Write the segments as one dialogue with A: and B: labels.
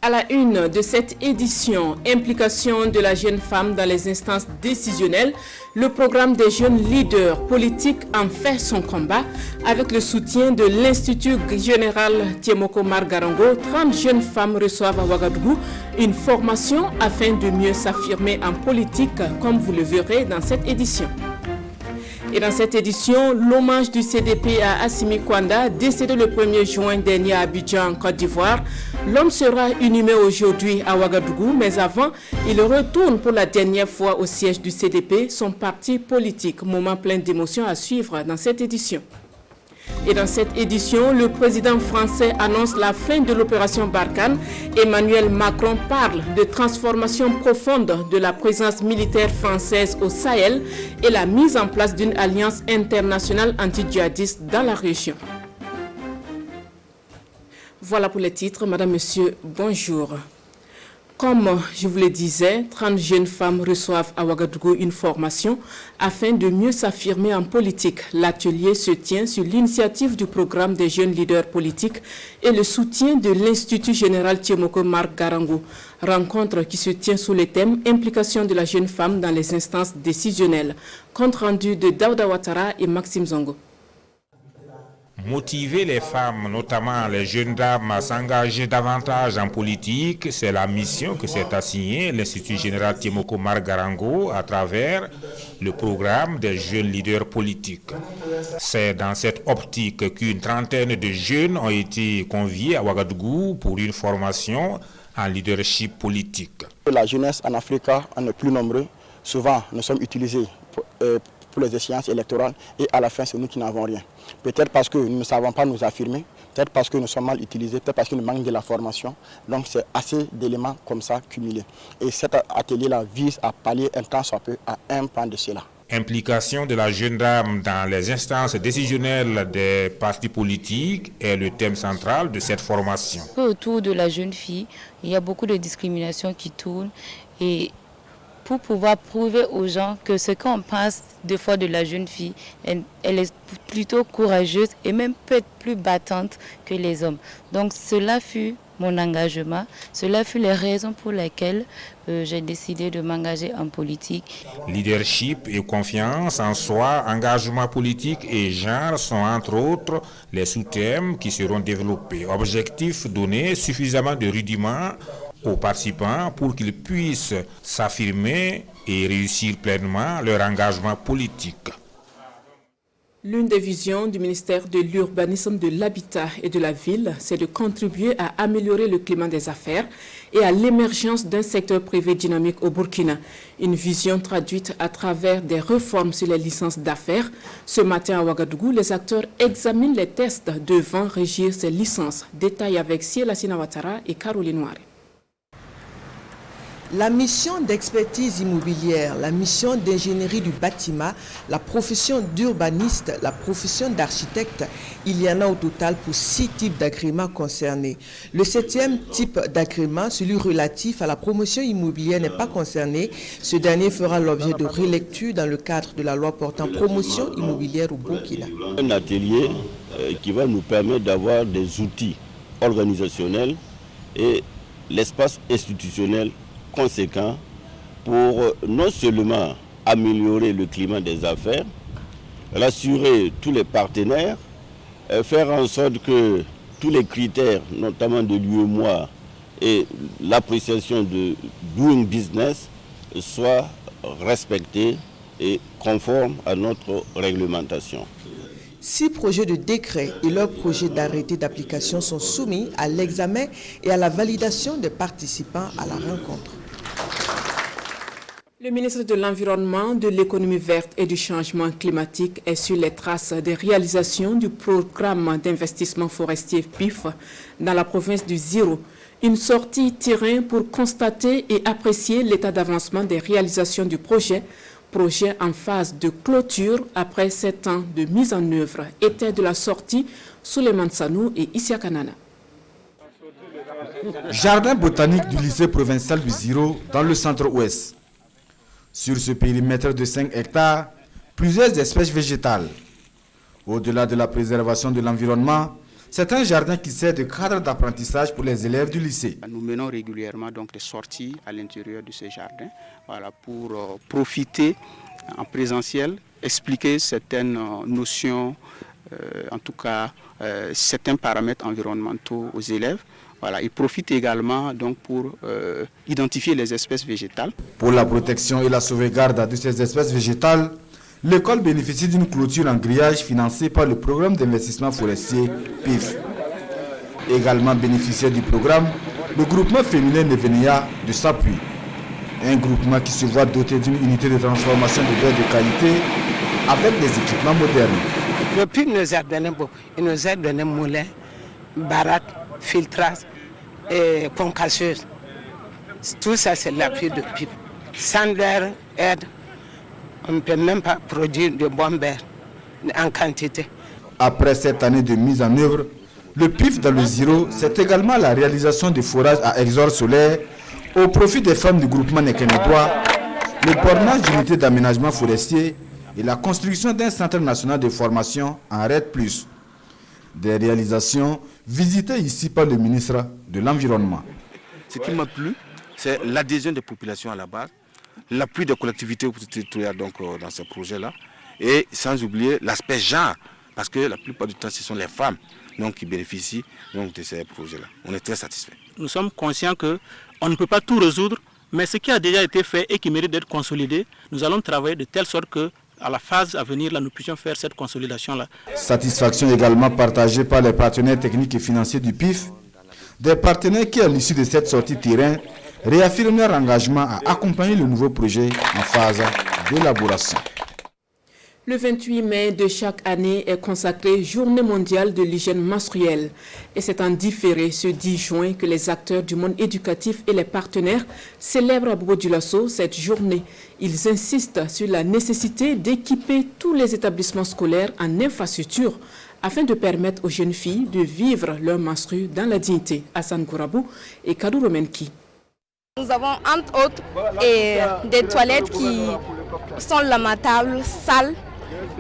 A: À la une de cette édition, implication de la jeune femme dans les instances décisionnelles, le programme des jeunes leaders politiques en fait son combat. Avec le soutien de l'Institut général Tiemoko Margarango, 30 jeunes femmes reçoivent à Ouagadougou une formation afin de mieux s'affirmer en politique, comme vous le verrez dans cette édition. Et dans cette édition, l'hommage du CDP à Assimi Kwanda, décédé le 1er juin dernier à Abidjan, Côte d'Ivoire. L'homme sera inhumé aujourd'hui à Ouagadougou, mais avant, il retourne pour la dernière fois au siège du CDP, son parti politique. Moment plein d'émotions à suivre dans cette édition. Et dans cette édition, le président français annonce la fin de l'opération Barkhane. Emmanuel Macron parle de transformation profonde de la présence militaire française au Sahel et la mise en place d'une alliance internationale anti-djihadiste dans la région. Voilà pour les titres. Madame, Monsieur, bonjour. Comme je vous le disais, 30 jeunes femmes reçoivent à Ouagadougou une formation afin de mieux s'affirmer en politique. L'atelier se tient sur l'initiative du programme des jeunes leaders politiques et le soutien de l'Institut général Tiemoko Margarango. Rencontre qui se tient sous le thème « Implication de la jeune femme dans les instances décisionnelles ». Compte rendu de Daouda Ouattara et Maxime Zongo.
B: Motiver les femmes, notamment les jeunes dames, à s'engager davantage en politique, c'est la mission que s'est assignée l'Institut général Tiemoko Margarango à travers le programme des jeunes leaders politiques. C'est dans cette optique qu'une trentaine de jeunes ont été conviés à Ouagadougou pour une formation en leadership politique.
C: La jeunesse en Afrique, on est plus nombreux. Souvent, nous sommes utilisés pour les échéances électorales et à la fin, c'est nous qui n'avons rien. Peut-être parce que nous ne savons pas nous affirmer, peut-être parce que nous sommes mal utilisés, peut-être parce qu'il nous manque de la formation. Donc c'est assez d'éléments comme ça cumulés. Et cet atelier-là vise à pallier un temps soit peu à un pan de cela.
B: Implication de la jeune dame dans les instances décisionnelles des partis politiques est le thème central de cette formation.
D: Autour de la jeune fille, il y a beaucoup de discriminations qui tournent et pour pouvoir prouver aux gens que ce qu'on pense des fois de la jeune fille, elle est plutôt courageuse et même peut être plus battante que les hommes. Donc cela fut mon engagement, cela fut les raisons pour lesquelles j'ai décidé de m'engager en politique.
B: Leadership et confiance en soi, engagement politique et genre sont entre autres les sous-thèmes qui seront développés. Objectif donner suffisamment de rudiments aux participants pour qu'ils puissent s'affirmer et réussir pleinement leur engagement politique.
A: L'une des visions du ministère de l'Urbanisme, de l'Habitat et de la Ville, c'est de contribuer à améliorer le climat des affaires et à l'émergence d'un secteur privé dynamique au Burkina. Une vision traduite à travers des réformes sur les licences d'affaires. Ce matin à Ouagadougou, les acteurs examinent les tests devant régir ces licences. Détail avec Siela Ouattara et Caroline Noire.
E: La mission d'expertise immobilière, la mission d'ingénierie du bâtiment, la profession d'urbaniste, la profession d'architecte, il y en a au total pour 6 types d'agréments concernés. Le 7e type d'agrément, celui relatif à la promotion immobilière, n'est pas concerné. Ce dernier fera l'objet de relecture dans le cadre de la loi portant promotion immobilière au Burkina.
F: Un atelier qui va nous permettre d'avoir des outils organisationnels et l'espace institutionnel conséquent pour non seulement améliorer le climat des affaires, rassurer tous les partenaires, faire en sorte que tous les critères, notamment de l'UEMOA et l'appréciation de doing business, soient respectés et conformes à notre réglementation.
E: 6 projets de décret et leurs projets d'arrêté d'application sont soumis à l'examen et à la validation des participants à la rencontre.
A: Le ministre de l'Environnement, de l'Économie verte et du Changement climatique est sur les traces des réalisations du programme d'investissement forestier PIF dans la province du Ziro. Une sortie terrain pour constater et apprécier l'état d'avancement des réalisations du projet en phase de clôture après 7 ans de mise en œuvre. Était de la sortie Souleymane Sanou et Isia Kanana.
G: Jardin botanique du lycée provincial du Ziro dans le centre-ouest. Sur ce périmètre de 5 hectares, plusieurs espèces végétales. Au-delà de la préservation de l'environnement, C'est un jardin qui sert de cadre d'apprentissage pour les élèves du lycée.
C: Nous menons régulièrement donc des sorties à l'intérieur de ce jardin, voilà, pour profiter en présentiel, expliquer certaines notions, en tout cas certains paramètres environnementaux aux élèves. Voilà, ils profitent également donc pour identifier les espèces végétales.
G: Pour la protection et la sauvegarde de ces espèces végétales, l'école bénéficie d'une clôture en grillage financée par le programme d'investissement forestier PIF. Également bénéficiaire du programme, le groupement féminin Nevenia de Sapui. Un groupement qui se voit doté d'une unité de transformation de verre de qualité avec des équipements modernes.
H: Le PIF nous a donné beaucoup. Il nous a donné moulin, baraque, filtrage et concasseuse. Tout ça, c'est l'appui de PIF. Sans leur aide, on ne peut même pas produire de bons verres en quantité.
G: Après cette année de mise en œuvre, le PIF dans le Ziro, c'est également la réalisation de forages à exor solaire au profit des femmes du groupement Nekenedois, le bornage d'unités d'aménagement forestier et la construction d'un centre national de formation en RED+. Des réalisations visitées ici par le ministre de l'Environnement.
I: Ce qui m'a plu, c'est l'adhésion des populations à la base, l'appui des collectivités territoriales donc, dans ce projet-là, et sans oublier l'aspect genre, parce que la plupart du temps, ce sont les femmes donc, qui bénéficient donc, de ces projets-là. On est très satisfaits.
J: Nous sommes conscients qu'on ne peut pas tout résoudre, mais ce qui a déjà été fait et qui mérite d'être consolidé, nous allons travailler de telle sorte que à la phase à venir, là, nous puissions faire cette consolidation-là.
G: Satisfaction également partagée par les partenaires techniques et financiers du PIF, des partenaires qui, à l'issue de cette sortie terrain, réaffirment leur engagement à accompagner le nouveau projet en phase d'élaboration.
A: Le 28 mai de chaque année est consacré Journée mondiale de l'hygiène menstruelle. Et c'est en différé ce 10 juin que les acteurs du monde éducatif et les partenaires célèbrent à Bobo-Dioulasso cette journée. Ils insistent sur la nécessité d'équiper tous les établissements scolaires en infrastructure afin de permettre aux jeunes filles de vivre leur menstru dans la dignité. Hassan Gourabou et Kadou Romenki.
K: Nous avons entre autres des toilettes qui sont lamentables, sales.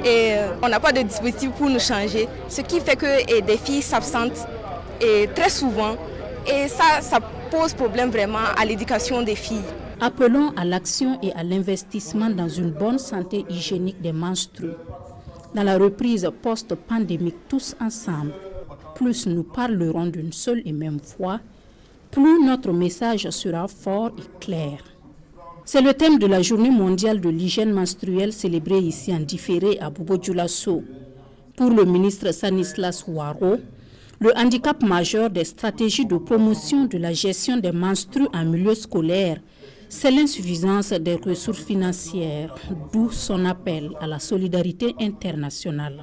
K: Et on n'a pas de dispositif pour nous changer, ce qui fait que des filles s'absentent très souvent et ça pose problème vraiment à l'éducation des filles.
L: Appelons à l'action et à l'investissement dans une bonne santé hygiénique des menstrues. Dans la reprise post-pandémique tous ensemble, plus nous parlerons d'une seule et même voix, plus notre message sera fort et clair. C'est le thème de la Journée mondiale de l'hygiène menstruelle célébrée ici en différé à Bobo-Dioulasso. Pour le ministre Stanislas Ouaro, le handicap majeur des stratégies de promotion de la gestion des menstrues en milieu scolaire, c'est l'insuffisance des ressources financières, d'où son appel à la solidarité internationale.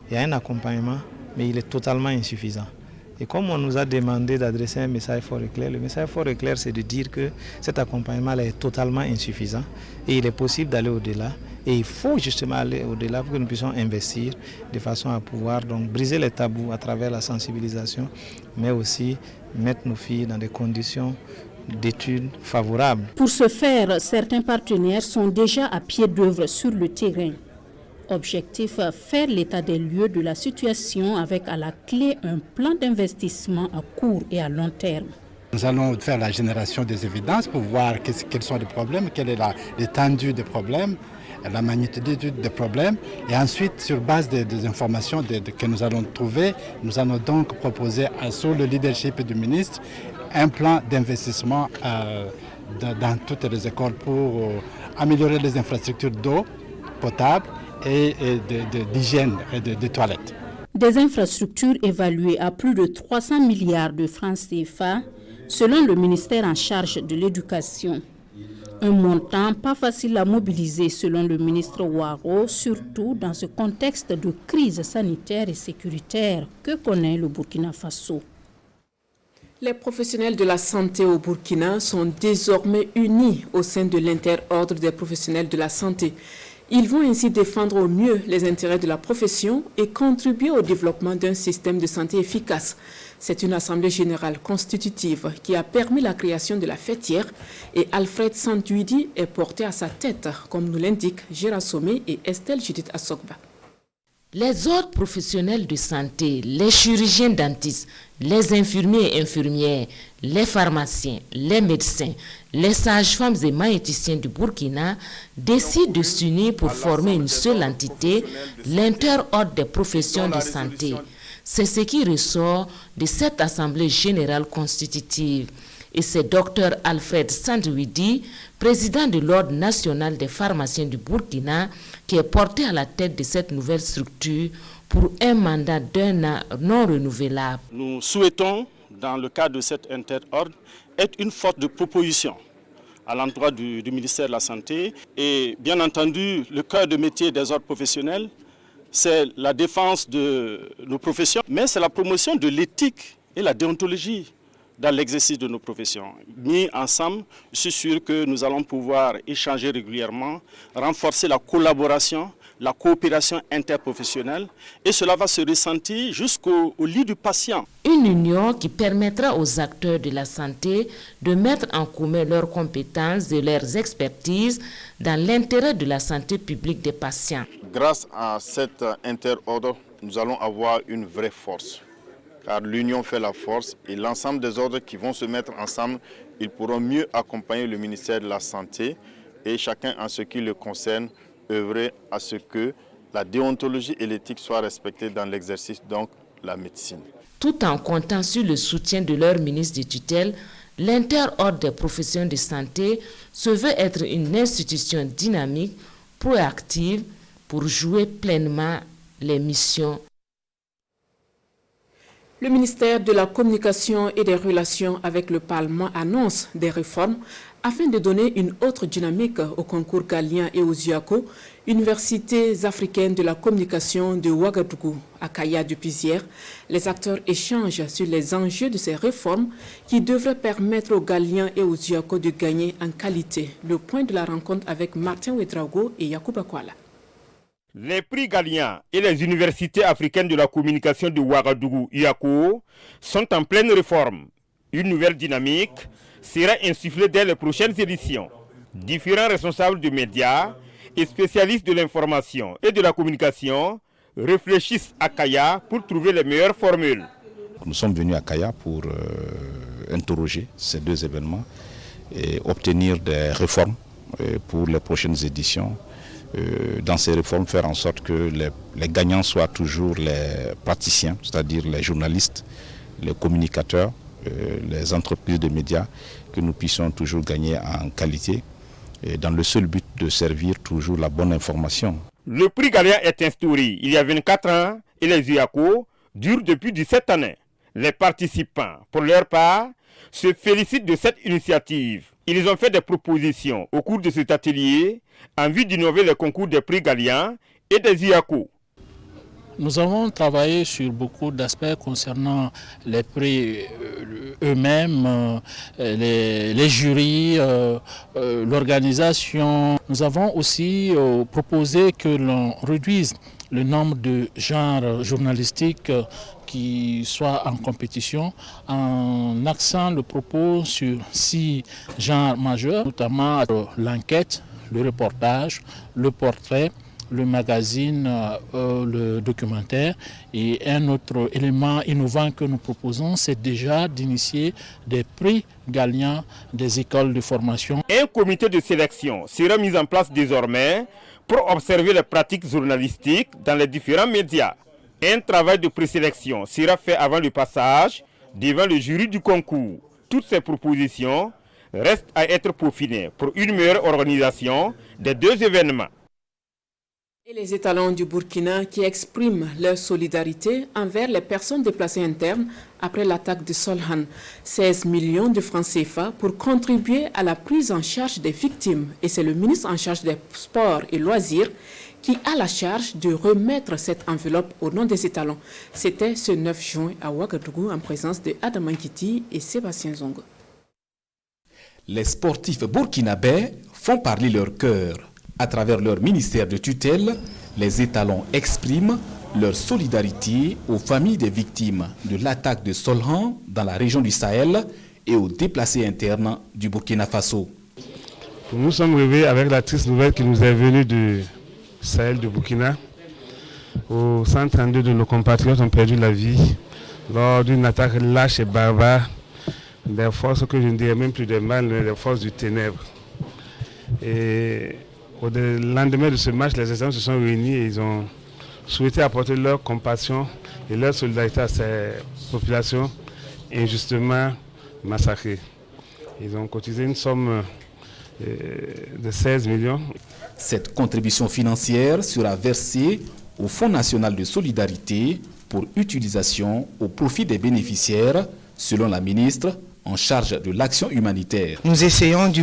M: Il y a un accompagnement, mais il est totalement insuffisant. Et comme on nous a demandé d'adresser un message fort et clair, le message fort et clair, c'est de dire que cet accompagnement-là est totalement insuffisant et il est possible d'aller au-delà. Et il faut justement aller au-delà pour que nous puissions investir de façon à pouvoir donc briser les tabous à travers la sensibilisation, mais aussi mettre nos filles dans des conditions d'études favorables.
L: Pour ce faire, certains partenaires sont déjà à pied d'œuvre sur le terrain. Objectif, faire l'état des lieux de la situation avec à la clé un plan d'investissement à court et à long terme.
N: Nous allons faire la génération des évidences pour voir quels sont les problèmes, quelle est l'étendue des problèmes, la magnitude des problèmes. Et ensuite, sur base des informations que nous allons trouver, nous allons donc proposer sous le leadership du ministre un plan d'investissement dans toutes les écoles pour améliorer les infrastructures d'eau potable et d'hygiène et de toilettes.
L: Des infrastructures évaluées à plus de 300 milliards de francs CFA, selon le ministère en charge de l'éducation. Un montant pas facile à mobiliser selon le ministre Ouaro, surtout dans ce contexte de crise sanitaire et sécuritaire que connaît le Burkina Faso.
A: Les professionnels de la santé au Burkina sont désormais unis au sein de l'interordre des professionnels de la santé. Ils vont ainsi défendre au mieux les intérêts de la profession et contribuer au développement d'un système de santé efficace. C'est une assemblée générale constitutive qui a permis la création de la fêtière et Alfred Santuidi est porté à sa tête, comme nous l'indiquent Gérard Sommet et Estelle Judith Assogba.
O: Les autres professionnels de santé, les chirurgiens dentistes, les infirmiers et infirmières, les pharmaciens, les médecins, les sages-femmes et magnéticiens du Burkina décident de s'unir pour former une seule entité, l'inter-ordre des professions de santé. C'est ce qui ressort de cette assemblée générale constitutive. Et c'est Dr Alfred Sandwidi, président de l'Ordre national des pharmaciens du Burkina, qui est porté à la tête de cette nouvelle structure pour un mandat d'1 an non renouvelable.
P: Nous souhaitons, dans le cadre de cet inter-ordre, être une force de proposition à l'endroit du ministère de la Santé. Et bien entendu, le cœur de métier des ordres professionnels, c'est la défense de nos professions, mais c'est la promotion de l'éthique et la déontologie dans l'exercice de nos professions. Mis ensemble, je suis sûr que nous allons pouvoir échanger régulièrement, renforcer la collaboration, la coopération interprofessionnelle, et cela va se ressentir jusqu'au lit du patient.
O: Une union qui permettra aux acteurs de la santé de mettre en commun leurs compétences et leurs expertises dans l'intérêt de la santé publique des patients.
Q: Grâce à cet interordre, nous allons avoir une vraie force. Car l'union fait la force et l'ensemble des ordres qui vont se mettre ensemble, ils pourront mieux accompagner le ministère de la Santé et chacun en ce qui le concerne, œuvrer à ce que la déontologie et l'éthique soient respectées dans l'exercice, donc la médecine.
O: Tout en comptant sur le soutien de leur ministre de tutelle, l'inter-ordre des professions de santé se veut être une institution dynamique, proactive, pour jouer pleinement les missions.
A: Le ministère de la Communication et des Relations avec le Parlement annonce des réformes afin de donner une autre dynamique au concours Galien et aux UACO, universités africaines de la communication de Ouagadougou à Kaya depuis hier. Les acteurs échangent sur les enjeux de ces réformes qui devraient permettre aux Galiens et aux UACO de gagner en qualité. Le point de la rencontre avec Martin Ouedraogo et Yacouba Kwala.
R: Les prix Galien et les universités africaines de la communication de Ouagadougou, UACO, sont en pleine réforme. Une nouvelle dynamique sera insufflée dès les prochaines éditions. Différents responsables de médias et spécialistes de l'information et de la communication réfléchissent à Kaya pour trouver les meilleures formules.
S: Nous sommes venus à Kaya pour interroger ces deux événements et obtenir des réformes pour les prochaines éditions. Dans ces réformes, faire en sorte que les gagnants soient toujours les praticiens, c'est-à-dire les journalistes, les communicateurs, les entreprises de médias, que nous puissions toujours gagner en qualité, et dans le seul but de servir toujours la bonne information.
R: Le prix Galien est instauré il y a 24 ans et les UACO durent depuis 17 années. Les participants, pour leur part, se félicitent de cette initiative. Ils ont fait des propositions au cours de cet atelier en vue d'innover les concours des prix Galien et des UACO.
J: Nous avons travaillé sur beaucoup d'aspects concernant les prix eux-mêmes, les jurys, l'organisation. Nous avons aussi proposé que l'on réduise le nombre de genres journalistiques qui soient en compétition en axant le propos sur 6 genres majeurs, notamment l'enquête, le reportage, le portrait, le magazine, le documentaire. Et un autre élément innovant que nous proposons, c'est déjà d'initier des prix Galien des écoles de formation.
R: Un comité de sélection sera mis en place désormais pour observer les pratiques journalistiques dans les différents médias. Un travail de présélection sera fait avant le passage devant le jury du concours. Toutes ces propositions restent à être peaufinées pour une meilleure organisation des deux événements.
A: Et les étalons du Burkina qui expriment leur solidarité envers les personnes déplacées internes après l'attaque de Solhan. 16 millions de francs CFA pour contribuer à la prise en charge des victimes. Et c'est le ministre en charge des sports et loisirs qui a la charge de remettre cette enveloppe au nom des étalons. C'était ce 9 juin à Ouagadougou en présence de Adam Ankiti et Sébastien Zongo.
T: Les sportifs burkinabés font parler leur cœur. À travers leur ministère de tutelle, les étalons expriment leur solidarité aux familles des victimes de l'attaque de Solhan dans la région du Sahel et aux déplacés internes du Burkina Faso.
U: Nous sommes réveillés avec la triste nouvelle qui nous est venue du Sahel du Burkina. où 132 de nos compatriotes ont perdu la vie lors d'une attaque lâche et barbare des forces que je ne dirais même plus de mal, mais des forces du ténèbre. Et au lendemain de ce match, les États se sont réunis et ils ont souhaité apporter leur compassion et leur solidarité à ces populations injustement massacrées. Ils ont cotisé une somme de 16 millions.
T: Cette contribution financière sera versée au Fonds national de solidarité pour utilisation au profit des bénéficiaires, selon la ministre en charge de l'action humanitaire.
V: Nous essayons du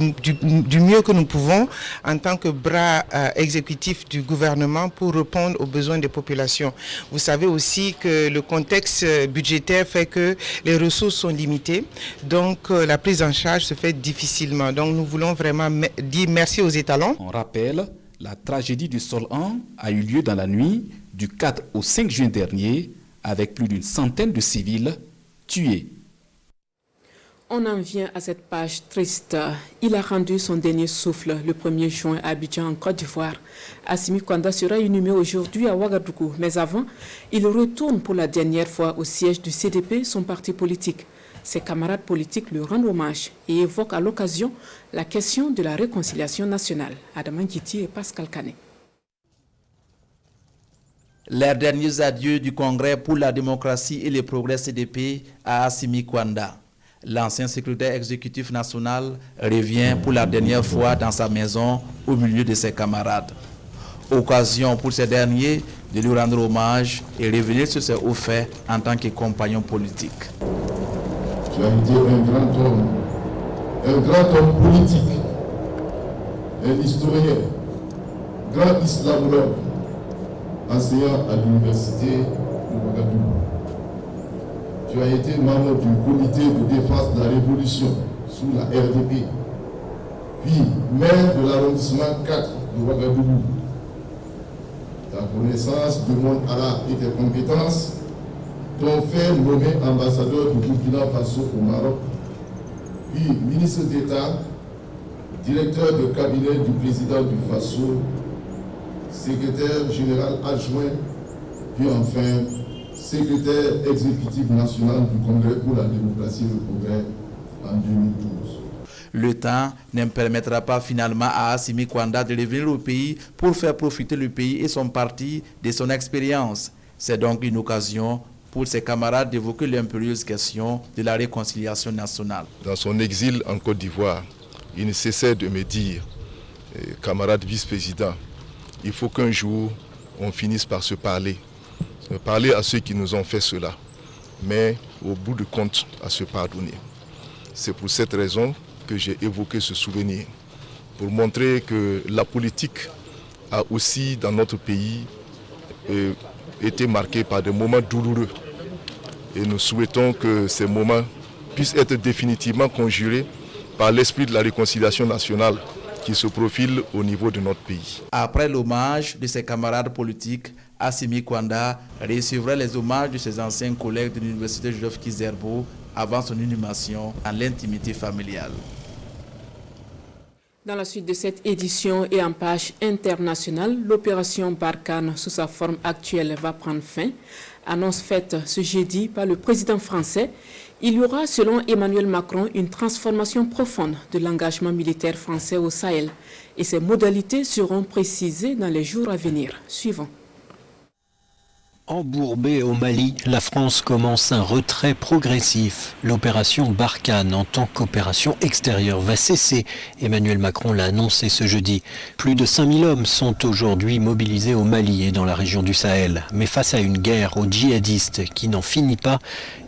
V: mieux que nous pouvons en tant que bras exécutif du gouvernement pour répondre aux besoins des populations. Vous savez aussi que le contexte budgétaire fait que les ressources sont limitées, donc la prise en charge se fait difficilement. Donc nous voulons vraiment dire merci aux étalons.
T: On rappelle, la tragédie du Sol-1 a eu lieu dans la nuit du 4 au 5 juin dernier avec plus d'une centaine de civils tués.
A: On en vient à cette page triste. Il a rendu son dernier souffle le 1er juin à Abidjan, en Côte d'Ivoire. Assimi Kwanda sera inhumé aujourd'hui à Ouagadougou. Mais avant, il retourne pour la dernière fois au siège du CDP, son parti politique. Ses camarades politiques lui rendent hommage et évoquent à l'occasion la question de la réconciliation nationale. Adam Ngiti et Pascal Kané.
W: Les derniers adieux du Congrès pour la démocratie et le progrès CDP à Assimi Kwanda. L'ancien secrétaire exécutif national revient pour la dernière fois dans sa maison au milieu de ses camarades. Occasion pour ces derniers de lui rendre hommage et revenir sur ses hauts faits en tant que compagnon politique.
X: Tu as été un grand homme politique, un historien, grand islamologue, enseignant à l'université de Ouagadougou. Tu as été membre du comité de défense de la Révolution sous la RDP, puis maire de l'arrondissement 4 de Ouagadougou. Ta connaissance du monde arabe et tes compétences t'ont fait nommer ambassadeur du Burkina Faso au Maroc, puis ministre d'État, directeur de cabinet du président du Faso, secrétaire général adjoint, puis enfin secrétaire exécutif national du Congrès pour la démocratie et le progrès en 2012.
W: Le temps ne permettra pas finalement à Assimi Kwanda de revenir au pays pour faire profiter le pays et son parti de son expérience. C'est donc une occasion pour ses camarades d'évoquer l'impérieuse question de la réconciliation nationale.
X: Dans son exil en Côte d'Ivoire, il ne cessait de me dire, camarade vice-président, il faut qu'un jour on finisse par se parler à ceux qui nous ont fait cela, mais au bout du compte à se pardonner. C'est pour cette raison que j'ai évoqué ce souvenir, pour montrer que la politique a aussi dans notre pays été marquée par des moments douloureux. Et nous souhaitons que ces moments puissent être définitivement conjurés par l'esprit de la réconciliation nationale qui se profile au niveau de notre pays.
W: Après l'hommage de ses camarades politiques, Assimi Kwanda recevra les hommages de ses anciens collègues de l'université Joseph Kizerbo avant son inhumation en l'intimité familiale.
A: Dans la suite de cette édition et en page internationale, l'opération Barkhane sous sa forme actuelle va prendre fin. Annonce faite ce jeudi par le président français. Il y aura, selon Emmanuel Macron, une transformation profonde de l'engagement militaire français au Sahel et ses modalités seront précisées dans les jours à venir. Suivant.
Y: Embourbée au Mali, la France commence un retrait progressif. L'opération Barkhane en tant qu'opération extérieure va cesser. Emmanuel Macron l'a annoncé ce jeudi. Plus de 5000 hommes sont aujourd'hui mobilisés au Mali et dans la région du Sahel. Mais face à une guerre aux djihadistes qui n'en finit pas,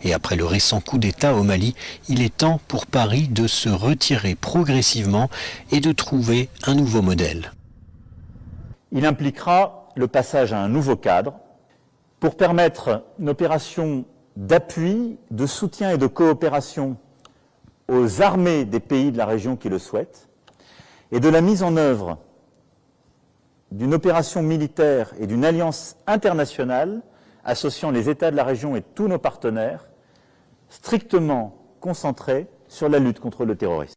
Y: et après le récent coup d'État au Mali, il est temps pour Paris de se retirer progressivement et de trouver un nouveau modèle.
Z: Il impliquera le passage à un nouveau cadre pour permettre une opération d'appui, de soutien et de coopération aux armées des pays de la région qui le souhaitent, et de la mise en œuvre d'une opération militaire et d'une alliance internationale associant les États de la région et tous nos partenaires, strictement concentrés sur la lutte contre le terrorisme.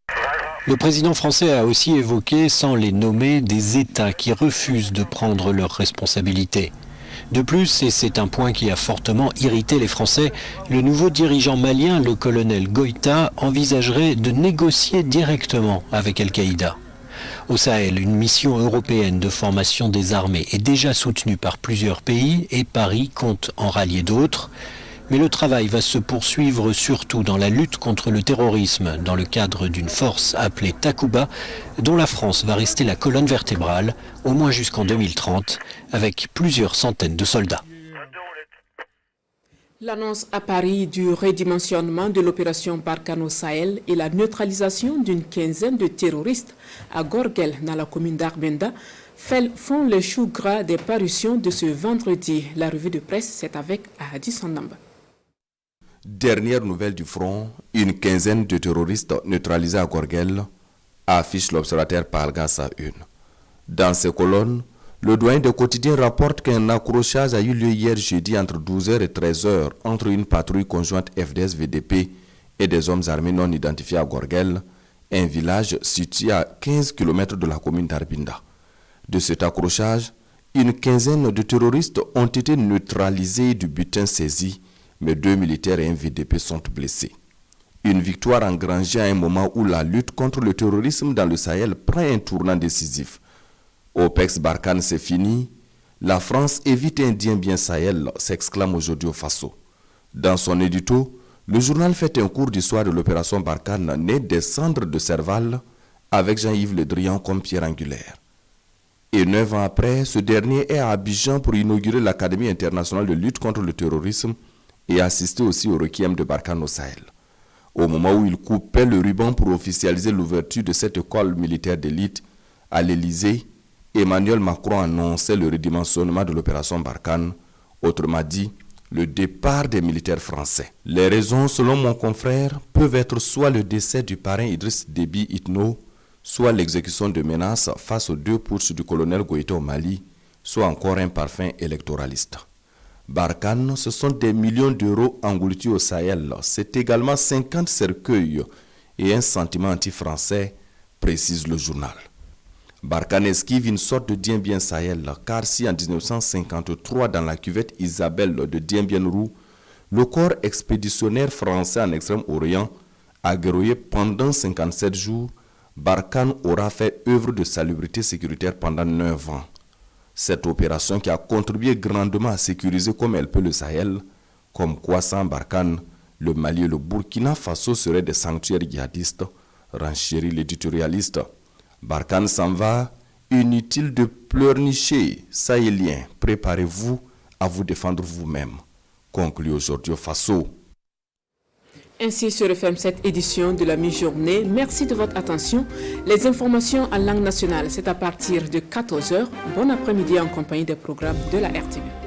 Y: Le président français a aussi évoqué, sans les nommer, des États qui refusent de prendre leurs responsabilités. De plus, et c'est un point qui a fortement irrité les Français, le nouveau dirigeant malien, le colonel Goïta, envisagerait de négocier directement avec Al-Qaïda. Au Sahel, une mission européenne de formation des armées est déjà soutenue par plusieurs pays et Paris compte en rallier d'autres. Mais le travail va se poursuivre surtout dans la lutte contre le terrorisme, dans le cadre d'une force appelée Takuba, dont la France va rester la colonne vertébrale, au moins jusqu'en 2030, avec plusieurs centaines de soldats.
A: L'annonce à Paris du redimensionnement de l'opération Barkhane au Sahel et la neutralisation d'une quinzaine de terroristes à Gorguel, dans la commune d'Arbenda, font le chou gras des parutions de ce vendredi. La revue de presse, c'est avec Hadi Sandamba.
B: Dernière nouvelle du front, une quinzaine de terroristes neutralisés à Gorguel, affiche l'observateur Palgas à une. Dans ces colonnes, le doyen de quotidien rapporte qu'un accrochage a eu lieu hier jeudi entre 12h et 13h entre une patrouille conjointe FDS-VDP et des hommes armés non identifiés à Gorguel, un village situé à 15 km de la commune d'Arbinda. De cet accrochage, une quinzaine de terroristes ont été neutralisés du butin saisi, mais 2 militaires et un VDP sont blessés. Une victoire engrangée à un moment où la lutte contre le terrorisme dans le Sahel prend un tournant décisif. OPEX Barkhane c'est fini, la France évite un bien Sahel, s'exclame aujourd'hui au Faso. Dans son édito, le journal fait un cours d'histoire de l'opération Barkhane née des cendres de Serval avec Jean-Yves Le Drian comme pierre angulaire. Et 9 ans après, ce dernier est à Abidjan pour inaugurer l'Académie internationale de lutte contre le terrorisme et assister aussi au requiem de Barkhane au Sahel. Au moment où il coupait le ruban pour officialiser l'ouverture de cette école militaire d'élite, à l'Élysée, Emmanuel Macron annonçait le redimensionnement de l'opération Barkhane, autrement dit, le départ des militaires français. Les raisons, selon mon confrère, peuvent être soit le décès du parrain Idriss Déby Itno, soit l'exécution de menaces face aux 2 putschs du colonel Goïta au Mali, soit encore un parfum électoraliste. Barkhane, ce sont des millions d'euros engloutis au Sahel. C'est également 50 cercueils et un sentiment anti-français, précise le journal. Barkhane esquive une sorte de Dien Bien Sahel, car si en 1953, dans la cuvette Isabelle de Dien Bien Roux, le corps expéditionnaire français en Extrême-Orient a guerroyé pendant 57 jours, Barkhane aura fait œuvre de salubrité sécuritaire pendant 9 ans. Cette opération qui a contribué grandement à sécuriser comme elle peut le Sahel, comme quoi sans Barkhane, le Mali et le Burkina Faso seraient des sanctuaires djihadistes, renchérit l'éditorialiste. Barkhane s'en va, inutile de pleurnicher, sahéliens, préparez-vous à vous défendre vous-même, conclut aujourd'hui au Faso.
A: Ainsi se referme cette édition de la mi-journée. Merci de votre attention. Les informations en langue nationale, c'est à partir de 14h. Bon après-midi en compagnie des programmes de la RTB.